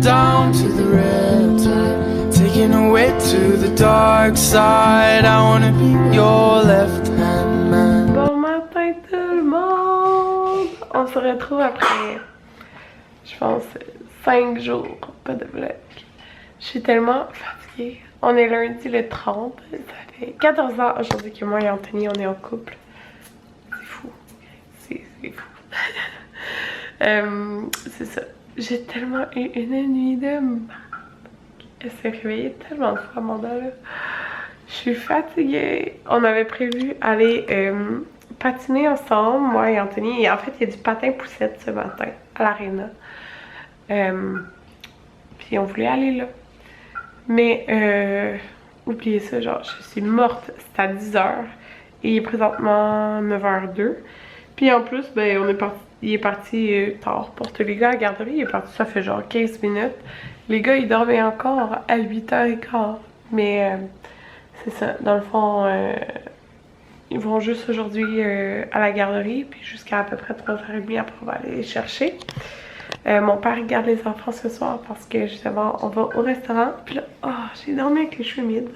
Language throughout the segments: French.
down to the riptide, taking away to the dark side. I wanna be your left hand man. Bon matin tout le monde! On se retrouve après, je pense, 5 jours, pas de vlog. Je suis tellement fatiguée. On est lundi le 30, ça fait 14 ans aujourd'hui que moi et Anthony on est en couple. C'est fou, c'est fou. C'est ça. J'ai tellement eu une nuit de merde. Elle s'est réveillée tellement de fois, Amanda, là. Je suis fatiguée. On avait prévu aller patiner ensemble, moi et Anthony. Et en fait, il y a du patin poussette ce matin à l'aréna. Puis on voulait aller là. Mais oubliez ça, genre, je suis morte. C'est à 10h. Et il est présentement 9h02. Puis en plus, ben, il est parti tard porter les gars à la garderie. Il est parti, ça fait genre 15 minutes. Les gars, ils dormaient encore à 8h15. Mais c'est ça, dans le fond, ils vont juste aujourd'hui à la garderie. Puis jusqu'à peu près 3h30, après on va aller les chercher. Mon père garde les enfants ce soir parce que justement, on va au restaurant. Puis là, oh, j'ai dormi avec les cheveux humides.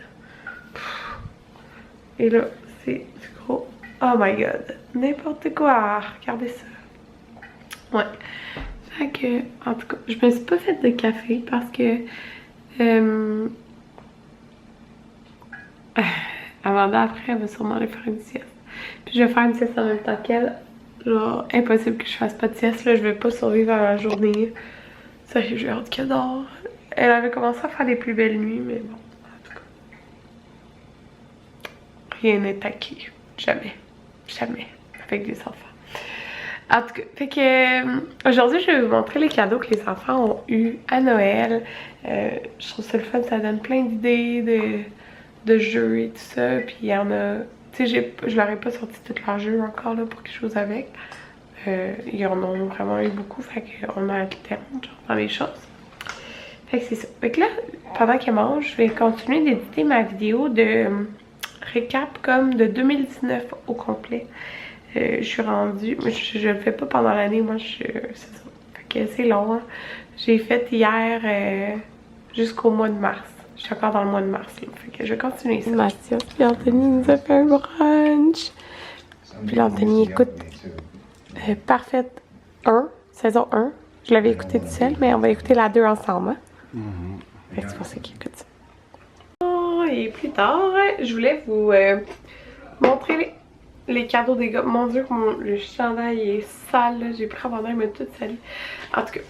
Et là, c'est du gros. Oh my god, n'importe quoi. Regardez ça. Ouais. Fait que, en tout cas, je me suis pas fait de café parce que Amanda après elle va sûrement aller faire une sieste. Puis je vais faire une sieste en même temps qu'elle. Genre, impossible que je fasse pas de sieste, là, je vais pas survivre à la journée. Sérieux, j'ai hâte qu'elle dort. Elle avait commencé à faire des plus belles nuits, mais bon, en tout cas. Rien n'est acquis. Jamais. Jamais. Avec des enfants. En tout cas, fait que aujourd'hui, je vais vous montrer les cadeaux que les enfants ont eu à Noël. Je trouve ça le fun, ça donne plein d'idées de jeux et tout ça. Puis il y en a... Tu sais, je leur ai pas sorti tous leurs jeux encore là pour quelque chose avec. Ils en ont vraiment eu beaucoup, fait qu'on a alterne genre dans les choses. Fait que c'est ça. Fait que là, pendant qu'elle mange, je vais continuer d'éditer ma vidéo de récap comme de 2019 au complet. Je suis rendue, je le fais pas pendant l'année, moi c'est ça. Fait que c'est long, hein. J'ai fait hier jusqu'au mois de mars. Je suis encore dans le mois de mars, là. Fait que je vais continuer ça. Mathias puis Anthony nous a fait un brunch. Puis là, Anthony écoute Parfaite 1, saison 1. Je l'avais écouté tout seul, mais on va écouter la 2 ensemble. Hein? Fait que c'est pour ça qu'il écoute ça. Oh, et plus tard, je voulais vous montrer les cadeaux des gars. Mon dieu, le chandail est sale. J'ai pris un il m'a tout sali. En tout cas.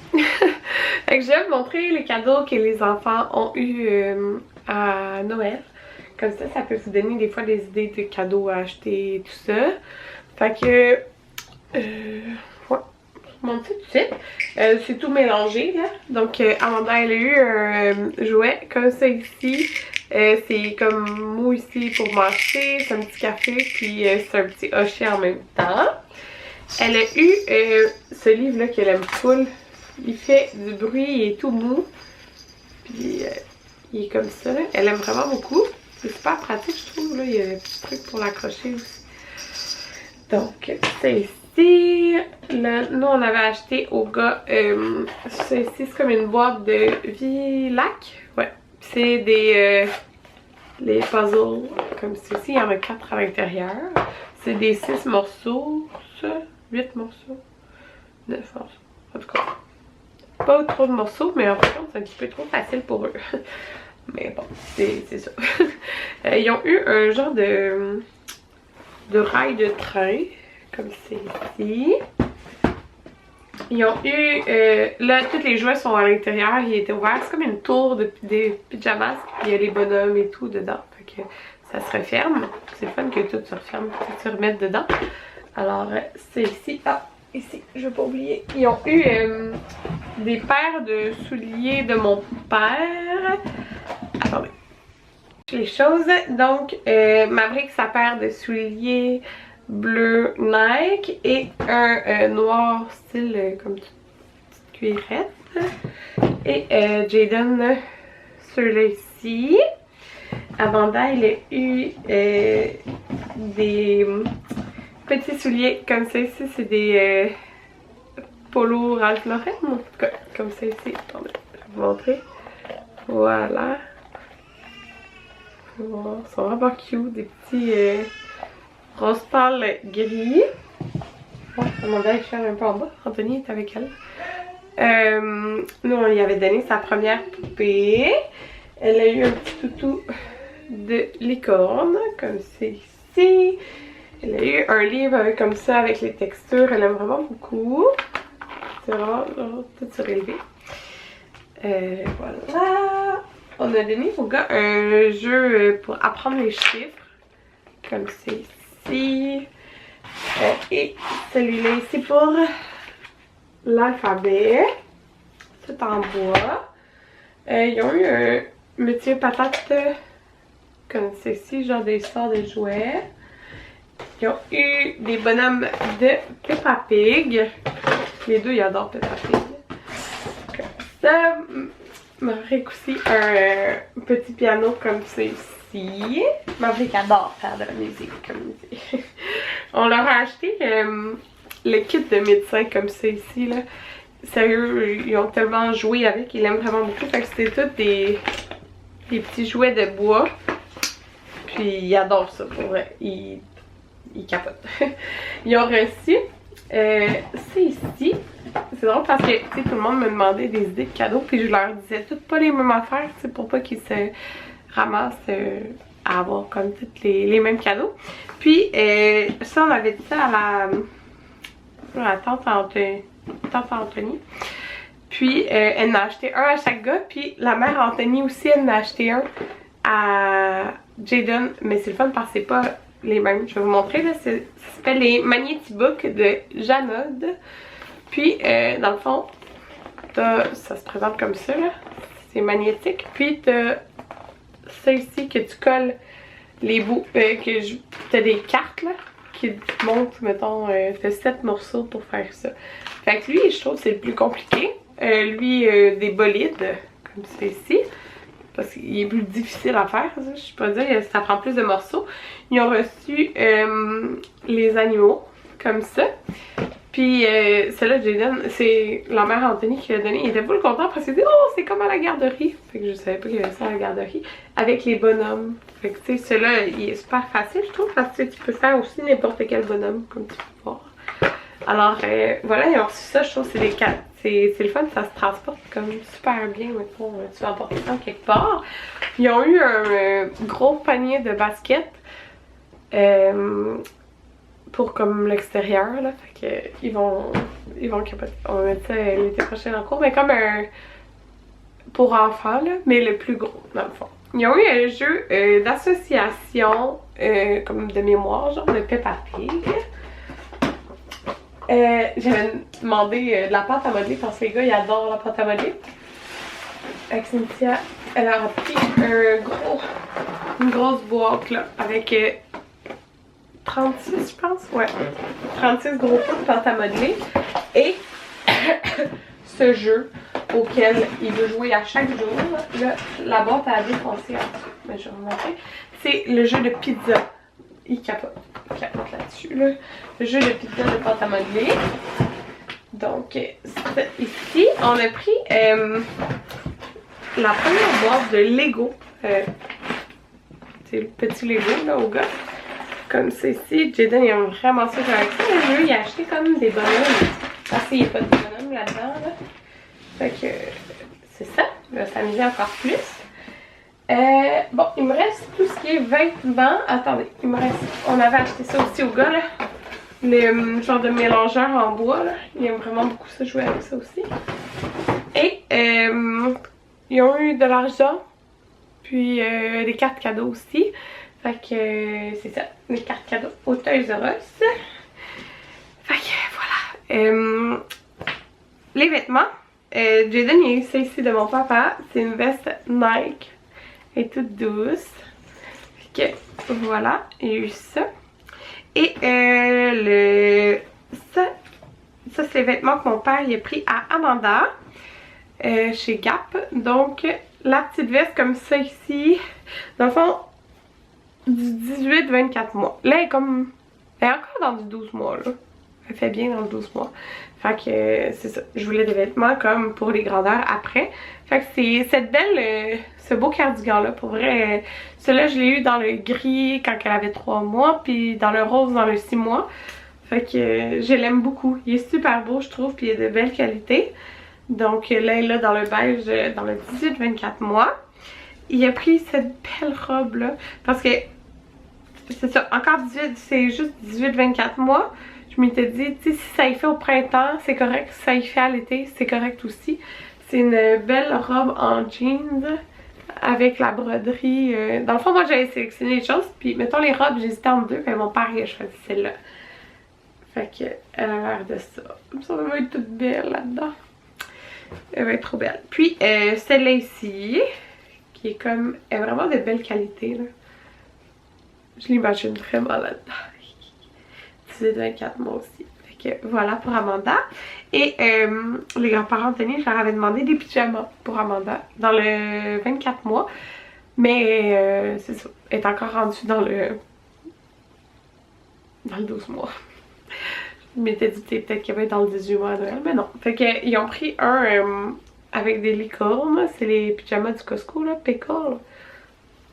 Fait que je vais vous montrer les cadeaux que les enfants ont eu à Noël. Comme ça, ça peut vous donner des fois des idées de cadeaux à acheter et tout ça. Fait que... ouais. Je vous montre ça tout de suite. C'est tout mélangé, là. Donc, Amanda, elle a eu un jouet comme ça ici. C'est comme mou ici pour manger, c'est un petit café, puis c'est un petit hochet en même temps. Elle a eu ce livre-là qu'elle aime full. Il fait du bruit, il est tout mou. Puis il est comme ça, là. Elle aime vraiment beaucoup. C'est super pratique, je trouve. Là. Il y a un petit truc pour l'accrocher aussi. Donc, c'est ici. Là, nous, on avait acheté au gars. C'est ici, c'est comme une boîte de Vilac. Ouais. C'est des les puzzles comme ceci. Il y en a 4 à l'intérieur. C'est des 6 morceaux. Ça, 8 morceaux. 9 morceaux. En tout cas, pas trop de morceaux, mais en fait, c'est un petit peu trop facile pour eux. Mais bon, c'est ça. Ils ont eu un genre de rail de train, comme c'est ici. Ils ont eu, là, tous les jouets sont à l'intérieur, il était ouvert. C'est comme une tour des pyjamas, puis il y a les bonhommes et tout dedans. Fait que ça se referme. C'est fun que tout se referme, tout se remette dedans. Alors, c'est ici. Ah, ici, je vais pas oublier. Ils ont eu des paires de souliers de mon père. Attendez. Les choses. Donc, Maverick, sa paire de souliers bleu Nike et un noir style comme petite cuirette. Et Jaden, ceux-là ici. Amanda, il a eu des petits souliers comme ça ici. C'est des Polo Ralph Lauren, en tout cas, comme ça ici. Attendez, je vais vous montrer. Voilà. Wow, ils sont vraiment cute, des petits rose pâle gris. Ouais, on va aller faire un peu en bas. Anthony est avec elle. Nous, on lui avait donné sa première poupée. Elle a eu un petit toutou de licorne, comme c'est ici. Elle a eu un livre comme ça avec les textures. Elle aime vraiment beaucoup. C'est vraiment tout surélevé. Voilà. On a donné au gars un jeu pour apprendre les chiffres, comme c'est ici. Et celui-là ici pour l'alphabet. C'est en bois. Ils ont eu un métier patate comme ceci, genre des sorts de jouets. Ils ont eu des bonhommes de Peppa Pig. Les deux, ils adorent Peppa Pig. Comme ça. Maverick aussi un petit piano comme ceci. Maverick adore faire de la musique comme ça. On leur a acheté le kit de médecin comme ça ici là. Sérieux, ils ont tellement joué avec, ils l'aiment vraiment beaucoup. Fait que c'était tous des petits jouets de bois. Puis ils adorent ça pour vrai. Ils capotent. Ils ont reçu c'est ici. C'est drôle parce que tout le monde me demandait des idées de cadeaux. Puis je leur disais toutes pas les mêmes affaires. Pour pas qu'ils se ramassent à avoir comme toutes les mêmes cadeaux. Puis ça, on avait dit ça à la tante Anthony. Puis elle en a acheté un à chaque gars. Puis la mère Anthony aussi, elle en a acheté un à Jaden. Mais c'est le fun parce que c'est pas les mêmes. Je vais vous montrer là. Ça s'appelle les Magnétibooks de Janod. Puis dans le fond, ça se présente comme ça là. C'est magnétique. Puis t'as ça ici que tu colles les bouts. T'as des cartes là qui te montrent, mettons, t'as 7 morceaux pour faire ça. Fait que lui, je trouve que c'est le plus compliqué. Lui, des bolides, comme c'est ici. Parce qu'il est plus difficile à faire, ça, je peux pas dire, ça prend plus de morceaux. Ils ont reçu les animaux, comme ça. Puis celle-là, Jaden, c'est la mère Anthony qui l'a donné. Il était pas le content parce qu'il dit oh, c'est comme à la garderie. Fait que je savais pas qu'il y avait ça à la garderie. Avec les bonhommes. Fait que tu sais, celui-là, il est super facile, je trouve, parce que tu peux faire aussi n'importe quel bonhomme, comme tu peux voir. Alors voilà, ils ont reçu ça, je trouve que c'est le fun, ça se transporte comme super bien, mettons, tu vas emporter ça quelque part. Ils ont eu un gros panier de baskets pour comme l'extérieur, là, fait que ils vont capoter. On va mettre ça l'été prochain en cours, mais comme un pour enfants, là, mais le plus gros, dans le fond. Ils ont eu un jeu d'association, comme de mémoire, genre de Peppa Pig. J'avais demandé de la pâte à modeler parce que les gars ils adorent la pâte à modeler. Avec Cynthia, elle a pris une grosse boîte là avec 36 je pense, ouais, 36 gros pots de pâte à modeler et ce jeu auquel il veut jouer à chaque jour. Là, la boîte a défoncé en dessous, mais je vais vous montrer. C'est le jeu de pizza. Il capote là-dessus, là. Le jeu de pizza de pâte à modeler. Donc, ici, on a pris la première boîte de Lego. C'est le petit Lego, là, au gars. Comme c'est ici. Jaden, il aime vraiment ça avec ça. Le jeu, il a acheté comme des bonhommes. Parce qu'il n'y a pas de bonhommes là-dedans, là. Fait que, c'est ça. Il va s'amuser encore plus. Bon, il me reste tout ce qui est vêtements. Attendez, il me reste. On avait acheté ça aussi au gars, là. Le genre de mélangeur en bois, là. Il aime vraiment beaucoup ça, jouer avec ça aussi. Et ils ont eu de l'argent. Puis des cartes cadeaux aussi. Fait que c'est ça, des cartes cadeaux au Toys R Us. Fait que voilà. Les vêtements. Jaden, il a eu ça ici de mon papa. C'est une veste Nike. Elle est toute douce. Fait que voilà, il y a eu ça. Et ça c'est les vêtements que mon père il a pris à Amanda chez Gap. Donc la petite veste comme ça ici, dans le fond du 18-24 mois. Là elle est encore dans du 12 mois là. Elle fait bien dans le 12 mois. Fait que c'est ça. Je voulais des vêtements comme pour les grandeurs après. Fait que c'est cette belle, ce beau cardigan-là. Pour vrai, celui-là, je l'ai eu dans le gris quand elle avait 3 mois, puis dans le rose dans le 6 mois. Fait que je l'aime beaucoup. Il est super beau, je trouve, puis il est de belle qualité. Donc là, il est là dans le beige, dans le 18-24 mois. Il a pris cette belle robe-là, parce que c'est ça, encore 18, c'est juste 18-24 mois. Je m'étais dit, tu sais, si ça y fait au printemps, c'est correct. Si ça y fait à l'été, c'est correct aussi. C'est une belle robe en jeans avec la broderie. Dans le fond, moi, j'avais sélectionné les choses. Puis, mettons, les robes, j'hésitais entre deux. Mais mon père, il a choisi celle-là. Fait que, elle a l'air de ça. Ça va être toute belle là-dedans. Elle va être trop belle. Puis, celle-là ici, qui est comme, est vraiment de belle qualité, là. Je l'imagine vraiment là-dedans. 18-24 mois aussi. Fait que voilà pour Amanda. Et les grands-parents Anthony, je leur avais demandé des pyjamas pour Amanda dans le 24 mois. Mais c'est ça. Elle est encore rendue dans le 12 mois. Je m'étais dit peut-être qu'elle va être dans le 18 mois à Noël. Mais non. Fait que ils ont pris un avec des licornes. C'est les pyjamas du Costco là. Pickle.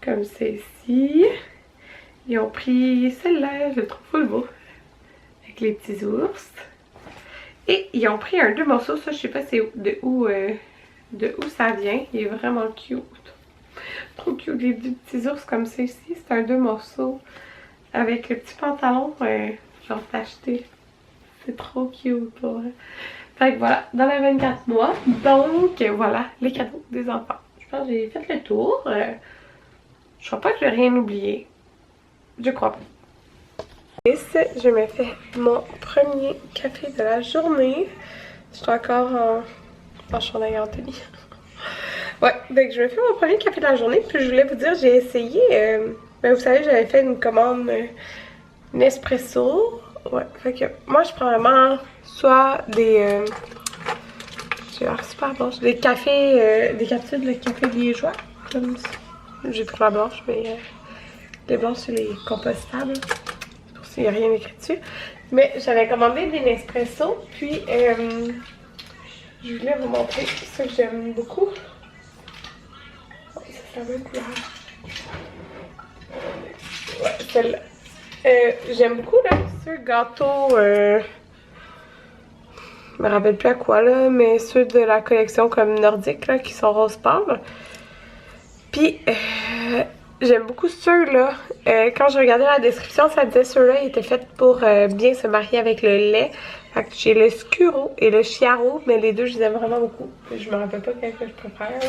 Comme c'est ici. Ils ont pris celle-là. Je le trouve full beau. Avec les petits ours. Et ils ont pris un 2 morceaux. Ça, je sais pas c'est de où ça vient. Il est vraiment cute. Trop cute. Les petits ours comme ça ici. C'est un 2 morceaux. Avec le petit pantalon. Genre acheté. C'est trop cute pour vrai. Fait que voilà. Dans les 24 mois. Donc voilà. Les cadeaux des enfants. Je pense que j'ai fait le tour. Je crois pas que j'ai rien oublié. Je crois pas. Je me fais mon premier café de la journée. Je suis encore en chandail Anthony. Ouais, donc je me fais mon premier café de la journée. Puis je voulais vous dire, j'ai essayé. Ben vous savez, j'avais fait une commande Nespresso. Ouais, fait que moi je prends vraiment soit des. J'ai l'air super blanche. Des cafés, des capsules de café liégeois. Comme ça. J'ai pris la blanche, mais les blanches c'est les compostables. Il n'y a rien écrit dessus. Mais j'avais commandé des Nespresso. Puis, je voulais vous montrer ce que j'aime beaucoup. Oh, ça, c'est la même couleur. Ouais, celle-là. J'aime beaucoup, là, ce gâteau. Je me rappelle plus à quoi, là. Mais ceux de la collection comme nordique, là, qui sont rose pâle. Puis, j'aime beaucoup ceux-là. Quand je regardais la description, ça disait ceux-là, ils étaient faits pour bien se marier avec le lait. Fait que j'ai le Scuro et le Chiaro, mais les deux, je les aime vraiment beaucoup. Je me rappelle pas quel que je préfère.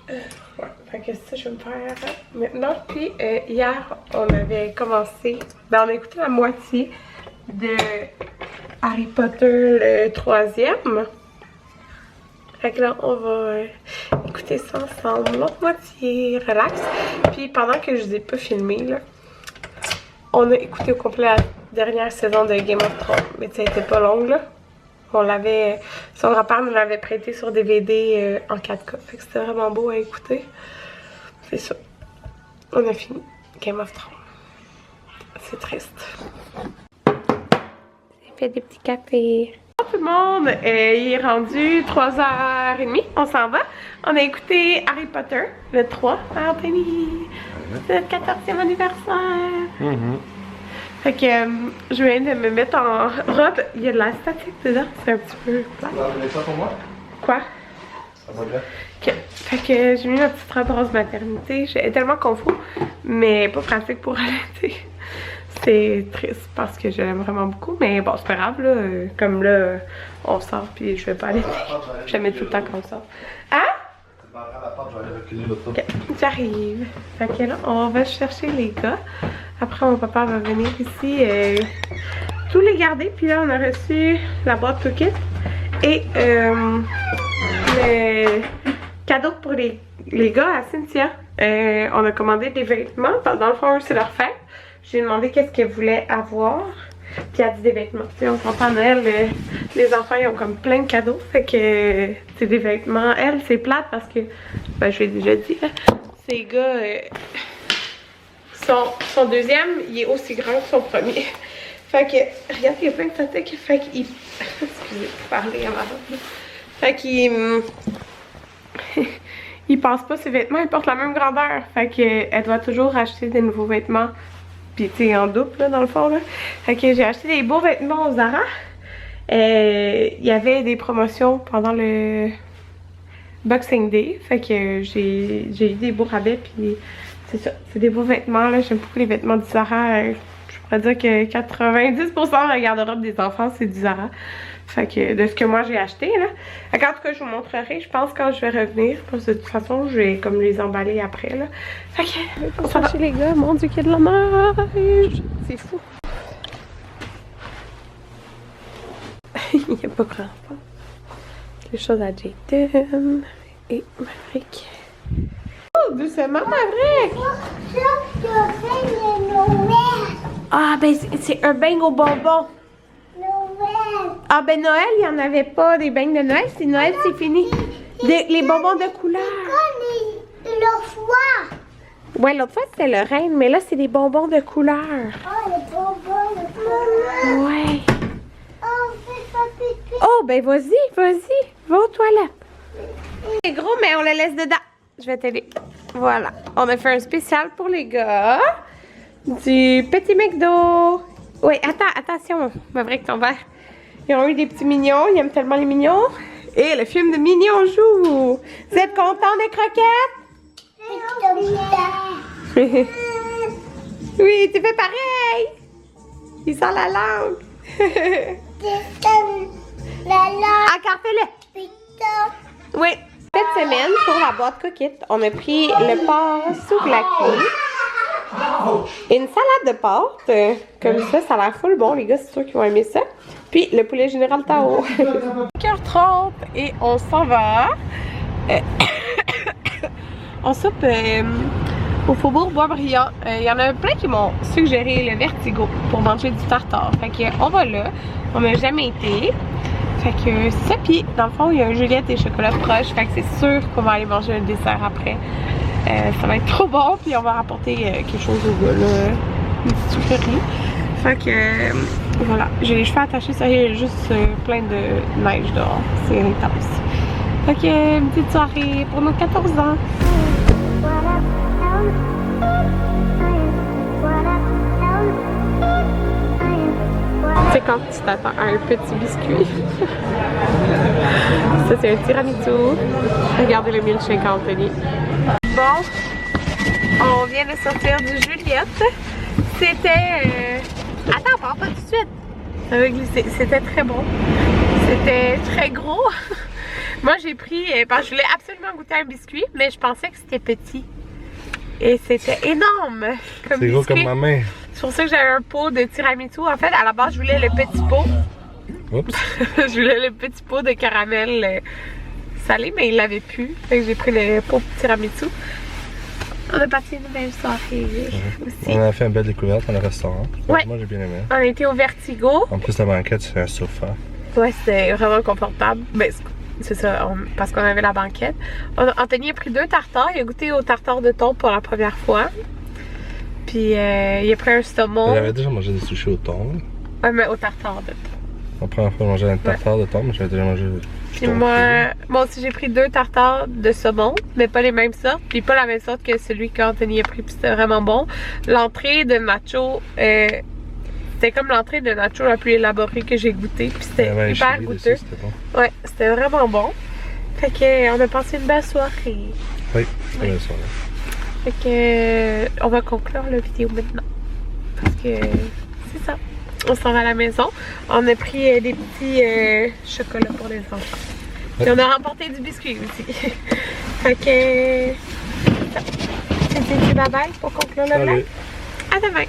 Ouais, fait que ça, je vais me faire maintenant. Puis hier, on avait commencé, ben on a écouté la moitié de Harry Potter le 3e. Fait que là, on va écouter ça ensemble. L'autre moitié, relax. Puis pendant que je vous ai pas filmé, là, on a écouté au complet la dernière saison de Game of Thrones. Mais ça a été pas longue, là. On l'avait. Son grand-père nous l'avait prêté sur DVD en 4K. Fait que c'était vraiment beau à écouter. C'est ça. On a fini Game of Thrones. C'est triste. J'ai fait des petits cafés. Tout le monde, il est rendu 3h30, on s'en va. On a écouté Harry Potter, le 3, Anthony. C'est notre 14e anniversaire. Fait que je viens de me mettre en robe. Il y a de la statique dedans, c'est un petit peu plat. Tu vas amener ça pour moi? Quoi? Ça va bien. Okay. Fait que j'ai mis ma petite robe rose maternité. J'ai tellement confus, mais pas pratique pour allaiter. C'est triste parce que je l'aime vraiment beaucoup, mais bon, c'est pas grave, là. Comme là, on sort puis je vais pas allaiter. J'aime tout le temps qu'on sort. Hein? Ok, j'arrive. Fait que là, on va chercher les gars. Après, mon papa va venir ici tous les garder. Puis là, on a reçu la boîte Toolkit et le cadeau pour les gars à Cynthia. On a commandé des vêtements. Dans le fond, c'est leur fête. J'ai demandé qu'est-ce qu'elle voulait avoir. Puis elle a dit des vêtements. Tu sais, on s'entend à Noël, les enfants ils ont comme plein de cadeaux. Fait que c'est des vêtements. Elle, c'est plate parce que, ben je l'ai déjà dit, hein, ces gars, son deuxième, il est aussi grand que son premier. Fait que, regarde, il y a plein de statiques. Fait qu'il... Excusez, parler avant. Fait qu'il... il passe pas ses vêtements, il porte la même grandeur. Fait qu'elle doit toujours acheter des nouveaux vêtements. Puis tu sais, en double, là, dans le fond, là. Fait que j'ai acheté des beaux vêtements au Zara. Il y avait des promotions pendant le Boxing Day. Fait que j'ai eu des beaux rabais, puis c'est ça. C'est des beaux vêtements, là. J'aime beaucoup les vêtements du Zara. Je pourrais dire que 90% de la garde-robe des enfants, c'est du Zara. Fait que de ce que moi j'ai acheté, là. Fait qu'en tout cas, je vous montrerai, je pense, quand je vais revenir. Parce que de toute façon, je vais comme les emballer après, là. Fait que, on s'en va chez les gars. Mon Dieu, qu'il y a de la neige. C'est fou. Il n'y a pas grand-chose. Les choses à Jayden et Maverick. Oh, doucement, Maverick! Ah, ben c'est un beigne au bonbon. Ah, ben Noël, il n'y en avait pas des beignes de Noël. C'est Noël, c'est fini. Les bonbons de couleur. L'autre fois. Ouais, l'autre fois, c'était le reine, mais là, c'est des bonbons de couleur. Oh, les bonbons de couleur. Ouais. Oh, fais ça pipi. Oh, ben vas-y, va aux toilettes. C'est gros, mais on le laisse dedans. Je vais t'aider. Voilà. On a fait un spécial pour les gars. Du petit McDo. Oui, attention, Maverick, ton verre. Ils ont eu des petits mignons. Ils aiment tellement les mignons. Et le film de Mignons joue. Vous êtes contents des croquettes? Oui, tu fais pareil. Il sent la langue. Encore fais-le. Oui. Cette semaine, pour la boîte coquette, on a pris le porc souvlaki. Une salade de pâtes. Comme ça a l'air full bon. Les gars, c'est sûr qu'ils vont aimer ça. Puis le poulet général Tao. 5h30 et on s'en va. On soupe au Faubourg Boisbriand. Il y en a plein qui m'ont suggéré le Vertigo pour manger du tartare. Fait qu'on va là. On n'a jamais été. Fait que c'est ça. Puis dans le fond, il y a un Juliette et chocolat proche. Fait que c'est sûr qu'on va aller manger un dessert après. Ça va être trop bon. Puis on va rapporter quelque chose au gars là. Une petite sucrerie. Fait que voilà. J'ai les cheveux attachés. Ça y est, juste plein de neige dehors. C'est intense. Fait que une petite soirée pour nos 14 ans. C'est quand tu t'attends à un petit biscuit. Ça, c'est un tiramisu. Regardez le milkshake à Anthony. Bon, on vient de sortir du Juliette. C'était... Attends, on part pas tout de suite. C'était très bon. C'était très gros. Moi, j'ai pris... Parce que je voulais absolument goûter un biscuit, mais je pensais que c'était petit. Et c'était énorme comme c'est gros biscuit. comme ma main. C'est pour ça que j'avais un pot de tiramisu. En fait, à la base, je voulais le petit pot. Oups. Je voulais le petit pot de caramel salé, mais il l'avait plus. Fait que j'ai pris le pot de tiramisu. On a passé une belle soirée aussi. On a fait une belle découverte dans le restaurant. Ouais. Moi, j'ai bien aimé. On a été au Vertigo. En plus, la banquette, c'est un sofa. Ouais, c'était vraiment confortable. Ben, c'est ça, parce qu'on avait la banquette. Anthony a pris 2 tartares. Il a goûté au tartare de thon pour la première fois. Puis il a pris un saumon. J'avais déjà mangé des sushis au thon. Ouais, mais au tartare de thon. La première fois, j'ai mangé un tartare de thon, mais j'avais déjà mangé du Puis thon moi aussi, j'ai pris 2 tartares de saumon, mais pas les mêmes sortes. Puis pas la même sorte que celui qu'Anthony a pris, puis c'était vraiment bon. L'entrée de nacho, c'était comme l'entrée de nacho la plus élaborée que j'ai goûté. Puis c'était hyper goûteux. Bon. Ouais, c'était vraiment bon. Fait que on a passé une belle soirée. Oui, c'est une belle soirée. Fait que on va conclure la vidéo maintenant. Parce que c'est ça. On s'en va à la maison. On a pris des petits chocolats pour les enfants. Puis on a remporté du biscuit aussi. Fait que c'est ça. C'est bye bye pour conclure le vlog. À demain.